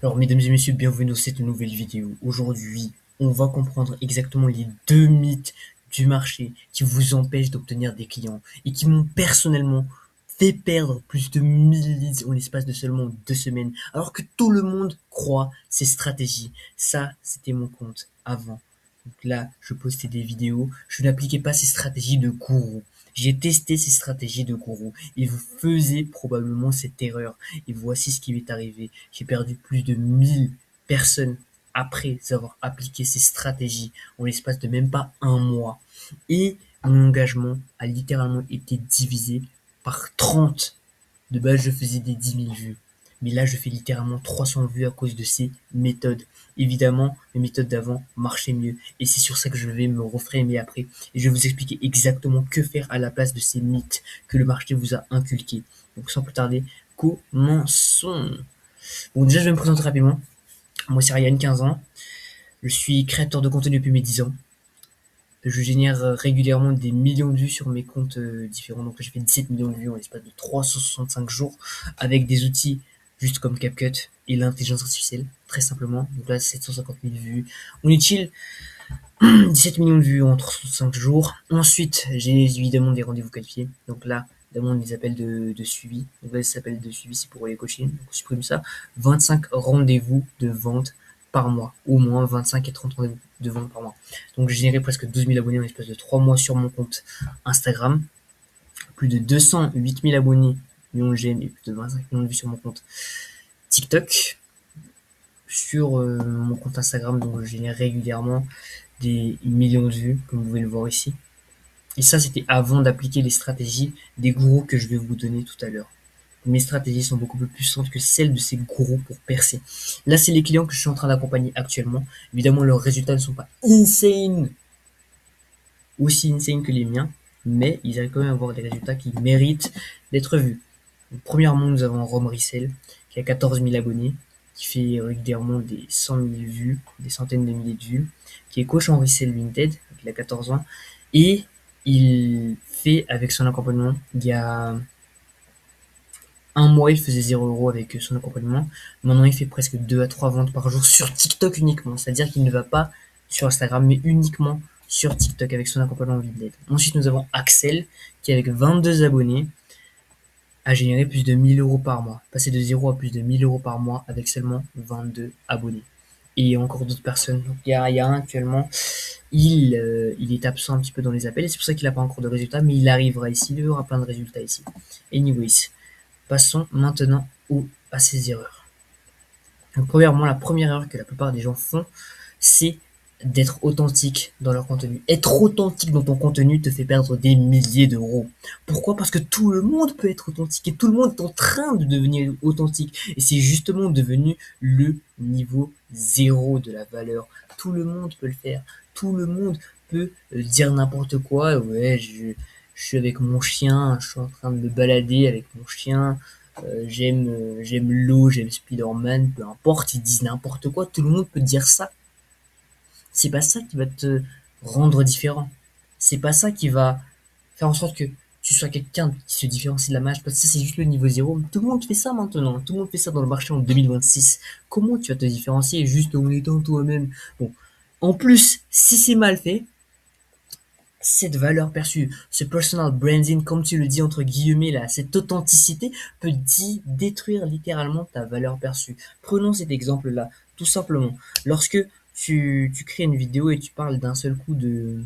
Alors, mesdames et messieurs, bienvenue dans cette nouvelle vidéo. Aujourd'hui, on va comprendre exactement les deux mythes du marché qui vous empêchent d'obtenir des clients et qui m'ont personnellement fait perdre plus de 1000 leads en l'espace de seulement 2 semaines, alors que tout le monde croit ces stratégies. Ça, c'était mon compte avant. Donc là, je postais des vidéos, je n'appliquais pas ces stratégies de gourou. J'ai testé ces stratégies de gourou et vous faisiez probablement cette erreur. Et voici ce qui m'est arrivé. J'ai perdu plus de 1000 personnes après avoir appliqué ces stratégies en l'espace de même pas un mois. Et mon engagement a littéralement été divisé par 30. De base, je faisais des 10 000 vues. Mais là, je fais littéralement 300 vues à cause de ces méthodes. Évidemment, les méthodes d'avant marchaient mieux. Et c'est sur ça que je vais me reframer après. Et je vais vous expliquer exactement que faire à la place de ces mythes que le marché vous a inculqués. Donc sans plus tarder, commençons. Bon, déjà, je vais me présenter rapidement. Moi, c'est Ryan, 15 ans. Je suis créateur de contenu depuis mes 10 ans. Je génère régulièrement des millions de vues sur mes comptes différents. Donc là, j'ai fait 17 millions de vues en l'espace de 365 jours avec des outils juste comme CapCut et l'intelligence artificielle, très simplement. Donc là, 750 000 vues. On est chill. 17 millions de vues en 365 jours. Ensuite, j'ai évidemment des rendez-vous qualifiés. Donc là, évidemment, des appels de suivi. Donc là, les appels de suivi, c'est pour les coachings. Donc on supprime ça. 25 rendez-vous de vente par mois. Au moins 25 et 30 rendez-vous de vente par mois. Donc j'ai généré presque 12 000 abonnés en l'espace de 3 mois sur mon compte Instagram. Plus de 208 000 abonnés, millions de j'aime et plus de 25 millions de vues sur mon compte TikTok. Sur mon compte Instagram, donc je génère régulièrement des millions de vues, comme vous pouvez le voir ici. Et ça, c'était avant d'appliquer les stratégies des gourous que je vais vous donner tout à l'heure. Mes stratégies sont beaucoup plus puissantes que celles de ces gourous pour percer. Là, c'est les clients que je suis en train d'accompagner actuellement. Évidemment, leurs résultats ne sont pas insane, aussi insane que les miens, mais ils arrivent quand même à avoir des résultats qui méritent d'être vus. Donc, premièrement, nous avons Rome Rissel, qui a 14 000 abonnés, qui fait régulièrement des 100 000 vues, des centaines de milliers de vues, qui est coach en Rissel Limited, il a 14 ans, et il fait avec son accompagnement, il y a un mois, il faisait 0 € avec son accompagnement. Maintenant, il fait presque 2 à 3 ventes par jour sur TikTok uniquement. C'est-à-dire qu'il ne va pas sur Instagram, mais uniquement sur TikTok avec son accompagnement Vinted. Ensuite, nous avons Axel, qui avec 22 abonnés, a généré plus de 1000 € par mois. Passer de 0 à plus de 1000 € par mois avec seulement 22 abonnés. Et encore d'autres personnes. Donc, il y a un actuellement, il est absent un petit peu dans les appels, et c'est pour ça qu'il n'a pas encore de résultats, mais il arrivera ici, il aura plein de résultats ici. Anyways, passons maintenant à ces erreurs. Donc, premièrement, la première erreur que la plupart des gens font, c'est d'être authentique dans leur contenu. Être authentique dans ton contenu te fait perdre des milliers d'euros. Pourquoi? Parce que tout le monde peut être authentique et tout le monde est en train de devenir authentique. Et c'est justement devenu le niveau zéro de la valeur. Tout le monde peut le faire. Tout le monde peut dire n'importe quoi. Ouais, je suis avec mon chien, je suis en train de me balader avec mon chien, j'aime l'eau, j'aime Spider-Man, peu importe, ils disent n'importe quoi, tout le monde peut dire ça. C'est pas ça qui va te rendre différent. C'est pas ça qui va faire en sorte que tu sois quelqu'un qui se différencie de la masse, parce que ça c'est juste le niveau zéro. Tout le monde fait ça maintenant, tout le monde fait ça dans le marché en 2026. Comment tu vas te différencier juste en étant toi-même? Bon, en plus, si c'est mal fait, cette valeur perçue, ce personal branding, comme tu le dis entre guillemets là, cette authenticité peut détruire littéralement ta valeur perçue. Prenons cet exemple-là, tout simplement. Lorsque tu crées une vidéo et tu parles d'un seul coup du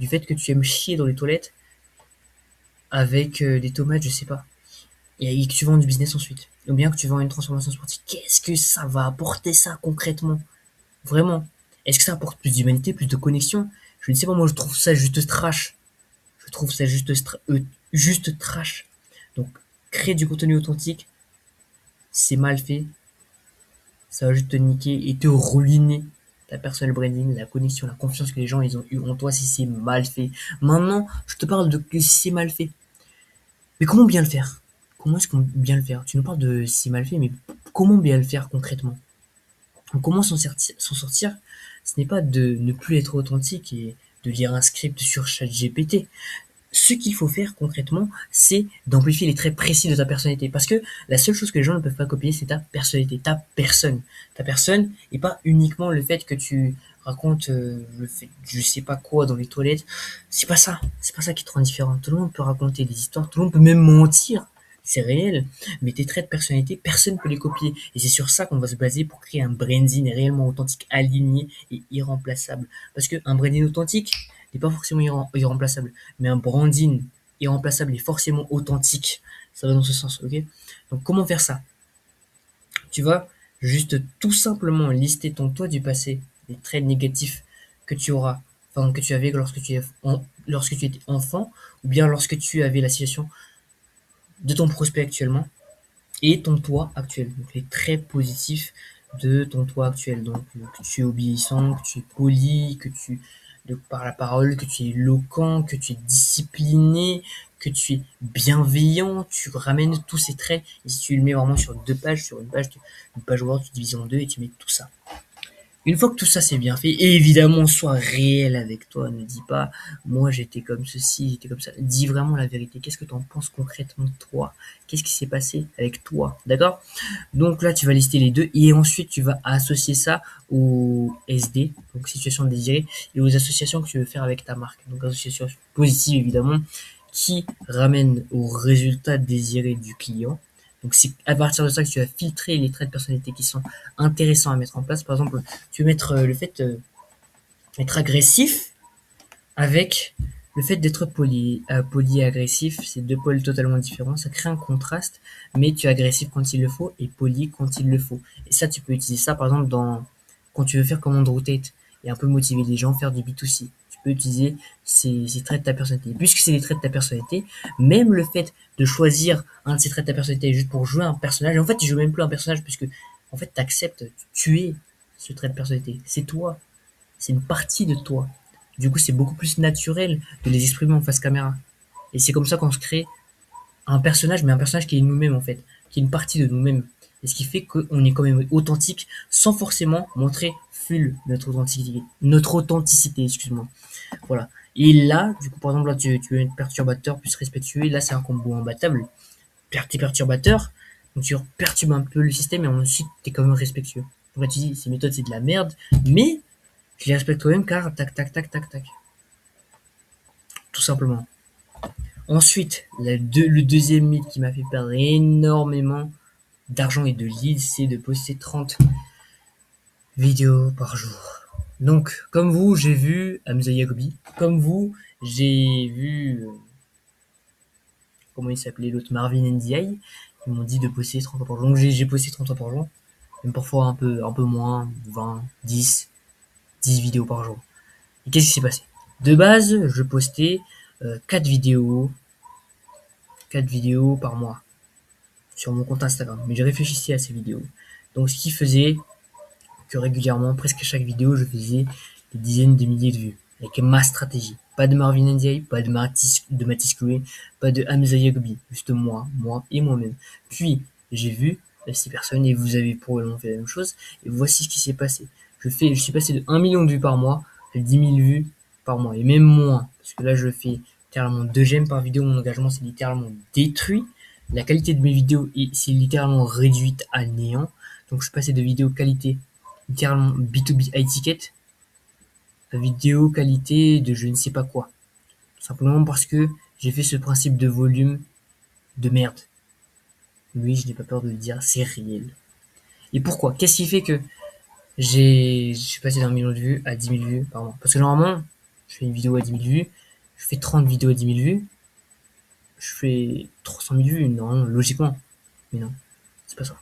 fait que tu aimes chier dans les toilettes avec des tomates, je sais pas, et que tu vends du business ensuite, ou bien que tu vends une transformation sportive, qu'est-ce que ça va apporter ça concrètement? Vraiment? Est-ce que ça apporte plus d'humanité, plus de connexion? Je ne sais pas, moi je trouve ça juste trash. Je trouve ça juste trash. Donc, créer du contenu authentique, c'est mal fait, ça va juste te niquer et te ruiner ta personal branding, la connexion, la confiance que les gens ils ont eu en toi si c'est mal fait. Maintenant, je te parle de que si c'est mal fait. Mais comment bien le faire? Comment est-ce qu'on bien le faire? Tu nous parles de si c'est mal fait, mais comment bien le faire concrètement? Comment s'en sortir? Ce n'est pas de ne plus être authentique et de lire un script sur ChatGPT. ce qu'il faut faire concrètement, c'est d'amplifier les traits précis de ta personnalité. Parce que la seule chose que les gens ne peuvent pas copier, c'est ta personnalité, ta personne. Ta personne, et pas uniquement le fait que tu racontes le fait, je sais pas quoi dans les toilettes. C'est pas ça. C'est pas ça qui te rend différent. Tout le monde peut raconter des histoires, tout le monde peut même mentir. C'est réel. Mais tes traits de personnalité, personne ne peut les copier. Et c'est sur ça qu'on va se baser pour créer un branding réellement authentique, aligné et irremplaçable. Parce qu'un branding authentique n'est pas forcément irremplaçable, mais un branding irremplaçable et forcément authentique. Ça va dans ce sens, ok? Donc comment faire ça? Tu vas juste tout simplement lister ton toi du passé, les traits négatifs que tu auras, enfin que tu avais lorsque tu étais enfant, ou bien lorsque tu avais la situation de ton prospect actuellement, et ton toi actuel. Donc les traits positifs de ton toi actuel. Donc que tu es obéissant, que tu es poli, que tu par la parole, que tu es éloquent, que tu es discipliné, que tu es bienveillant, tu ramènes tous ces traits et si tu le mets vraiment sur deux pages, sur une page Word, tu divises en deux et tu mets tout ça. Une fois que tout ça c'est bien fait, et évidemment, sois réel avec toi. Ne dis pas, moi j'étais comme ceci, j'étais comme ça. Dis vraiment la vérité. Qu'est-ce que tu en penses concrètement de toi? Qu'est-ce qui s'est passé avec toi? D'accord? Donc là, tu vas lister les deux et ensuite tu vas associer ça au SD, donc situation désirée, et aux associations que tu veux faire avec ta marque. Donc association positive évidemment, qui ramène au résultat désiré du client. Donc c'est à partir de ça que tu vas filtrer les traits de personnalité qui sont intéressants à mettre en place. Par exemple, tu veux mettre le fait d'être agressif avec le fait d'être poli et agressif, c'est deux pôles totalement différents. Ça crée un contraste, mais tu es agressif quand il le faut et poli quand il le faut. Et ça, tu peux utiliser ça, par exemple, quand tu veux faire commande rotate et un peu motiver les gens, faire du B2C. Tu peux utiliser ces traits de ta personnalité. Et puisque c'est des traits de ta personnalité, même le fait de choisir un de ces traits de ta personnalité juste pour jouer un personnage, et en fait, tu joues même plus un personnage puisque, en fait, tu acceptes, tu es ce trait de personnalité. C'est toi. C'est une partie de toi. Du coup, c'est beaucoup plus naturel de les exprimer en face caméra. Et c'est comme ça qu'on se crée un personnage, mais un personnage qui est nous-mêmes en fait, qui est une partie de nous-mêmes. Et ce qui fait qu'on est quand même authentique sans forcément montrer full notre authenticité, excuse-moi. Voilà. Et là, du coup, par exemple, là, tu veux être perturbateur plus respectueux, là, c'est un combo imbattable. T'es perturbateur, donc tu perturbes un peu le système, et ensuite, t'es quand même respectueux. Donc là, tu dis, ces méthodes, c'est de la merde, mais je les respecte quand même car tac, tac, tac, tac, tac. Tout simplement. Ensuite, le deuxième mythe qui m'a fait perdre énormément d'argent et de leads, c'est de poster 30 vidéos par jour. Donc, comme vous, j'ai vu Hamza Yacobi. Comme vous, j'ai vu, comment il s'appelait l'autre, Marvin NDI. Ils m'ont dit de poster 30 fois par jour. Donc, j'ai posté 30 fois par jour. Même parfois un peu moins, 20, 10 vidéos par jour. Et qu'est-ce qui s'est passé? De base, je postais 4 vidéos 4 vidéos par mois sur mon compte Instagram. Mais je réfléchissais à ces vidéos. Donc ce qui faisait que régulièrement, presque chaque vidéo, je faisais des dizaines de milliers de vues. Avec ma stratégie. Pas de Marvin Ndiaye, pas de Mathis Coué, pas de Hamza Yacobi. Juste moi et moi-même. Puis, j'ai vu ces personnes et vous avez probablement fait la même chose. Et voici ce qui s'est passé. Je suis passé de 1 million de vues par mois à 10 000 vues par mois. Et même moins. Parce que là, je fais littéralement 2 j'aime par vidéo. Mon engagement, c'est littéralement détruit. La qualité de mes vidéos c'est littéralement réduite à néant. Donc, je suis passé de vidéos qualité littéralement B2B high ticket à vidéo qualité de je ne sais pas quoi. Simplement parce que j'ai fait ce principe de volume de merde. Oui, je n'ai pas peur de le dire, c'est réel. Et pourquoi? Qu'est-ce qui fait que je suis passé d'un million de vues à 10 000 vues par mois? Parce que normalement, je fais une vidéo à 10 000 vues, je fais 30 vidéos à 10 000 vues, je fais 300 000 vues, non, logiquement. Mais non, c'est pas ça.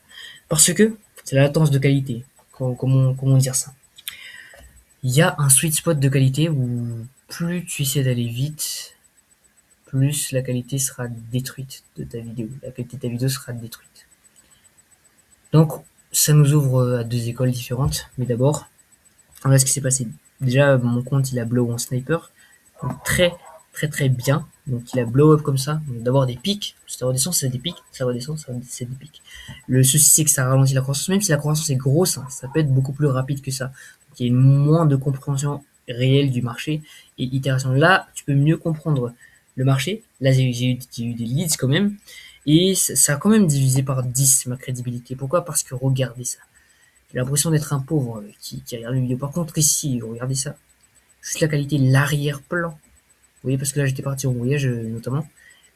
Parce que c'est la latence de qualité. Comment dire ça? Il y a un sweet spot de qualité où plus tu essaies d'aller vite, plus la qualité sera détruite de ta vidéo. La qualité de ta vidéo sera détruite. Donc, ça nous ouvre à deux écoles différentes. Mais d'abord, voilà ce qui s'est passé. Déjà, mon compte, il a blow en sniper. Donc, très bien. Donc, il a blow up comme ça. Donc, d'abord des pics. Ça redescend, c'est des pics. Ça redescend, c'est des pics. Le souci, c'est que ça ralentit la croissance. Même si la croissance est grosse, hein, ça peut être beaucoup plus rapide que ça. Donc, il y a moins de compréhension réelle du marché et itération. Là, tu peux mieux comprendre le marché. Là, j'ai eu des leads quand même. Et ça a quand même divisé par 10 ma crédibilité. Pourquoi? Parce que regardez ça. J'ai l'impression d'être un pauvre qui regarde une vidéo. Par contre, ici, regardez ça. Juste la qualité, l'arrière-plan. Vous voyez, parce que là, j'étais parti en voyage, notamment.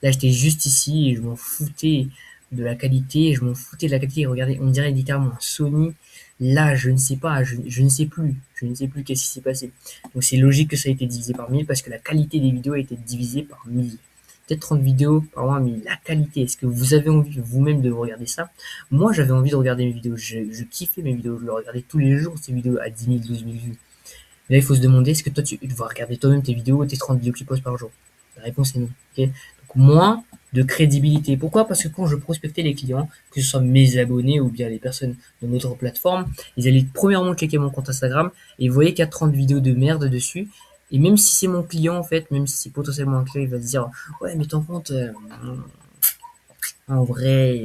Là, j'étais juste ici et je m'en foutais de la qualité. Je m'en foutais de la qualité. Regardez, on dirait littéralement un Sony. Là, je ne sais pas, je ne sais plus. Je ne sais plus qu'est-ce qui s'est passé. Donc, c'est logique que ça a été divisé par 1000 parce que la qualité des vidéos a été divisée par 1000. Peut-être 30 vidéos par mois, mais la qualité, est-ce que vous avez envie vous-même de regarder ça? Moi, j'avais envie de regarder mes vidéos. Je kiffais mes vidéos. Je le regardais tous les jours, ces vidéos à 10 000, 12 000 vues. Là, il faut se demander, est-ce que toi, tu vas regarder toi-même tes vidéos, tes 30 vidéos que tu postes par jour? La réponse est non. Ok. Donc, moins de crédibilité. Pourquoi? Parce que quand je prospectais les clients, que ce soit mes abonnés ou bien les personnes de notre plateforme, ils allaient premièrement checker mon compte Instagram et ils voyaient qu'il y a 30 vidéos de merde dessus. Et même si c'est mon client, en fait, même si c'est potentiellement un client, il va se dire, ouais, mais ton compte, en vrai,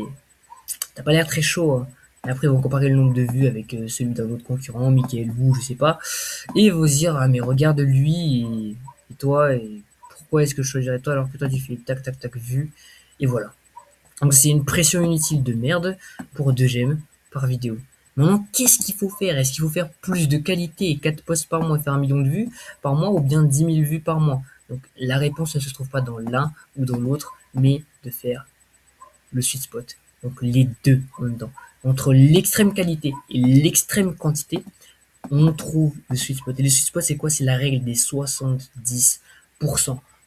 t'as pas l'air très chaud, hein. Et après, ils vont comparer le nombre de vues avec celui d'un autre concurrent, Michael Wu, je sais pas. Et ils vont se dire, ah, mais regarde lui et toi, et pourquoi est-ce que je choisirais toi alors que toi tu fais tac tac tac vue. Et voilà. Donc c'est une pression inutile de merde pour 2 j'aime par vidéo. Maintenant, qu'est-ce qu'il faut faire? Est-ce qu'il faut faire plus de qualité et 4 posts par mois et faire 1 million de vues par mois ou bien 10 000 vues par mois? Donc la réponse ne se trouve pas dans l'un ou dans l'autre, mais de faire le sweet spot. Donc les deux en même temps. Entre l'extrême qualité et l'extrême quantité, on trouve le sweet spot. Et le sweet spot, c'est quoi? C'est la règle des 70%.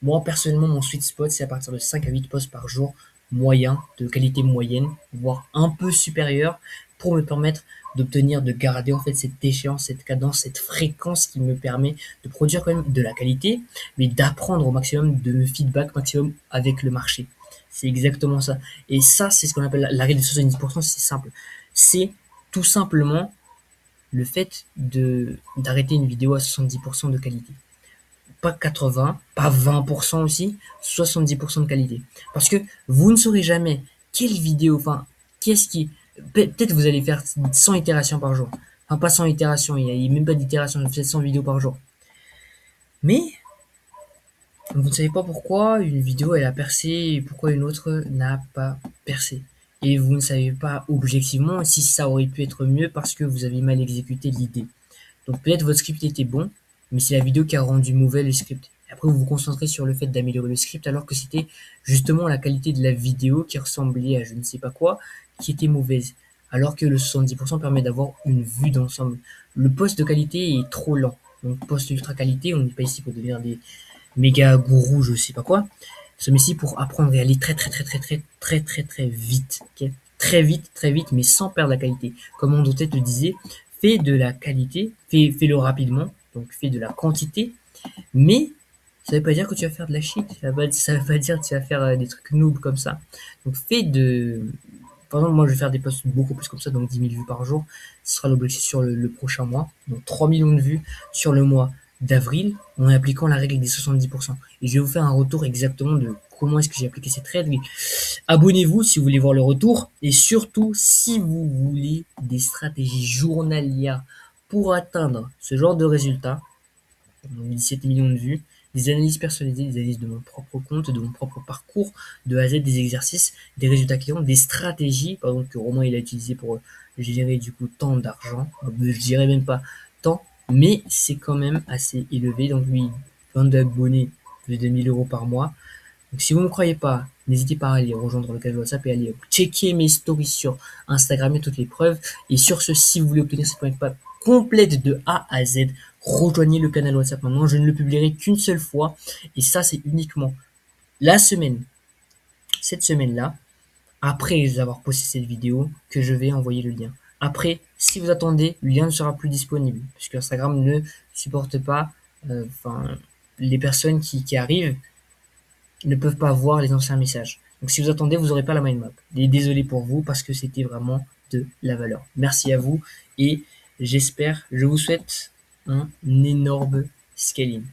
Moi, personnellement, mon sweet spot, c'est à partir de 5 à 8 posts par jour, moyen, de qualité moyenne, voire un peu supérieure, pour me permettre d'obtenir, de garder en fait cette échéance, cette cadence, cette fréquence qui me permet de produire quand même de la qualité, mais d'apprendre au maximum, de feedback maximum avec le marché. C'est exactement ça. Et ça, c'est ce qu'on appelle la règle des 70%, c'est simple. C'est tout simplement le fait de d'arrêter une vidéo à 70% de qualité. Pas 80, pas 20% aussi, 70% de qualité. Parce que vous ne saurez jamais quelle vidéo, enfin, qu'est-ce qui... Peut-être vous allez faire 100 itérations par jour. Enfin, pas 100 itérations, il n'y a même pas d'itération, vous faites 100 vidéos par jour. Mais vous ne savez pas pourquoi une vidéo elle a percé et pourquoi une autre n'a pas percé. Et vous ne savez pas objectivement si ça aurait pu être mieux parce que vous avez mal exécuté l'idée. Donc peut-être votre script était bon, mais c'est la vidéo qui a rendu mauvais le script. Après, vous vous concentrez sur le fait d'améliorer le script alors que c'était justement la qualité de la vidéo qui ressemblait à je ne sais pas quoi, qui était mauvaise. Alors que le 70% permet d'avoir une vue d'ensemble. Le post de qualité est trop lent. Donc post ultra qualité, on n'est pas ici pour devenir des méga gourous, je sais pas quoi. Nous sommes ici pour apprendre et aller très vite. Okay, très vite, mais sans perdre la qualité. Comme André te disait, fais de la qualité, fais-le rapidement, donc fais de la quantité, mais ça veut pas dire que tu vas faire de la shit, ça veut pas dire que tu vas faire des trucs noob comme ça. Donc fais de... Par exemple, moi je vais faire des posts beaucoup plus comme ça, donc 10 000 vues par jour, ce sera l'objectif sur le prochain mois, donc 3 millions de vues sur le mois d'avril en appliquant la règle des 70%. Et je vais vous faire un retour exactement de comment est-ce que j'ai appliqué cette règle. Abonnez-vous si vous voulez voir le retour et surtout si vous voulez des stratégies journalières pour atteindre ce genre de résultats, 17 millions de vues, des analyses personnalisées, des analyses de mon propre compte, de mon propre parcours, de A à Z, des exercices, des résultats clients, des stratégies, par exemple que Romain il a utilisé pour générer du coup tant d'argent, je dirais même pas tant, mais c'est quand même assez élevé, donc lui, 22 abonnés, plus de 1000 € par mois. Donc si vous ne me croyez pas, n'hésitez pas à aller rejoindre le canal WhatsApp et aller checker mes stories sur Instagram et toutes les preuves. Et sur ce, si vous voulez obtenir cette prépa complète de A à Z, rejoignez le canal WhatsApp maintenant. Je ne le publierai qu'une seule fois. Et ça, c'est uniquement la semaine, cette semaine-là, après avoir posté cette vidéo, que je vais envoyer le lien. Après, si vous attendez, le lien ne sera plus disponible, puisque Instagram ne supporte pas les personnes qui arrivent ne peuvent pas voir les anciens messages. Donc si vous attendez, vous n'aurez pas la mind map. Et désolé pour vous parce que c'était vraiment de la valeur. Merci à vous et j'espère, je vous souhaite un énorme scaling.